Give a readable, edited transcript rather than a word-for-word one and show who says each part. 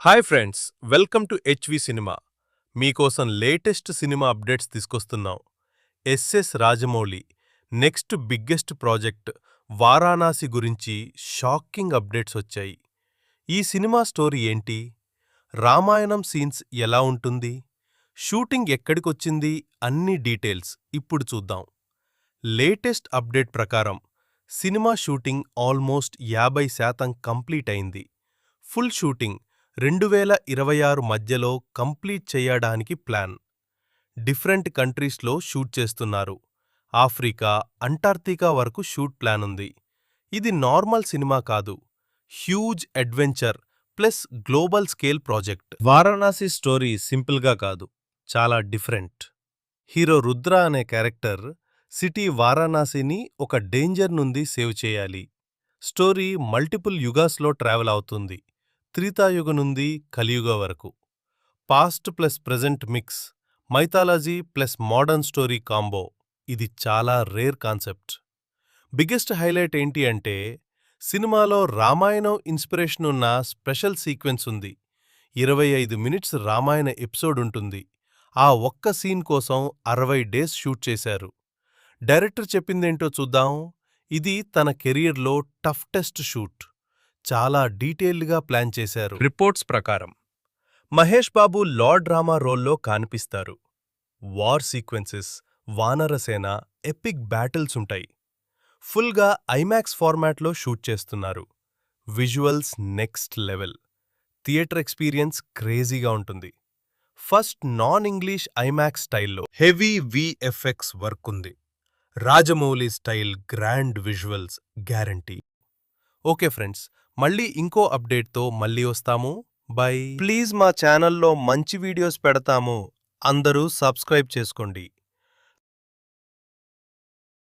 Speaker 1: Hi friends, welcome to HV cinema. మీకోసం latest cinema updates తీసుకొస్తున్నాం. SS Rajamouli next biggest project Varanasi గురించి shocking updates వచ్చాయి. ఈ సినిమా స్టోరీ ఏంటి? రామాయణం సీన్స్ ఎలా ఉంటుంది? షూటింగ్ ఎక్కడికొచ్చింది? అన్ని డీటెయిల్స్ ఇప్పుడు చూద్దాం. లేటెస్ట్ అప్డేట్ ప్రకారం సినిమా షూటింగ్ ఆల్మోస్ట్ 50% కంప్లీట్ అయింది. ఫుల్ షూటింగ్ 2026 మధ్యలో కంప్లీట్ చేయడానికి ప్లాన్. డిఫరెంట్ కంట్రీస్లో షూట్ చేస్తున్నారు. ఆఫ్రికా, అంటార్క్టికా వరకు షూట్ ప్లాన్ ఉంది. ఇది నార్మల్ సినిమా కాదు, huge adventure plus global scale project. Varanasi story సింపుల్గా కాదు, చాలా డిఫరెంట్. హీరో రుద్ర అనే క్యారెక్టర్ సిటీ వారణాసిని ఒక డేంజర్ నుండి సేవ్ చేయాలి. స్టోరీ మల్టిపుల్ యుగాస్లో ట్రావెల్ అవుతుంది. త్రేతాయుగ నుండి కలియుగ వరకు. Past plus present mix, mythology plus modern story combo. ఇది చాలా రేర్ కాన్సెప్ట్. బిగ్గెస్ట్ హైలైట్ ఏంటి అంటే సినిమాలో రామాయణం ఇన్స్పిరేషన్ ఉన్న స్పెషల్ సీక్వెన్స్ ఉంది. 25 మినిట్స్ రామాయణ ఎపిసోడ్ ఉంటుంది. ఆ ఒక్క సీన్ కోసం 60 డేస్ షూట్ చేశారు. డైరెక్టర్ చెప్పిందేంటో చూద్దాం. ఇది తన కెరీర్లో టఫ్టెస్ట్ షూట్. చాలా డీటెయిల్డ్గా ప్లాన్ చేశారు. రిపోర్ట్స్ ప్రకారం మహేష్ బాబు లార్డ్ రామా రోల్లో కనిపిస్తారు. వార్ సీక్వెన్సెస్, వానరసేన, ఎపిక్ బ్యాటిల్స్ ఉంటాయి. ఫుల్గా ఐమాక్స్ ఫార్మాట్లో షూట్ చేస్తున్నారు. Visuals next level. Theatre experience క్రేజీగా ఉంటుంది. ఫస్ట్ నాన్ ఇంగ్లీష్ ఐమాక్స్ స్టైల్లో హెవీ విఎఫ్ఎక్స్ వర్క్ ఉంది. Rajamouli style grand visuals guarantee. Okay friends, మళ్ళీ ఇంకో అప్డేట్తో మళ్ళీ వస్తాము. బై. ప్లీజ్ మా ఛానల్లో మంచి వీడియోస్ పెడతాము, అందరూ సబ్స్క్రైబ్ చేసుకోండి.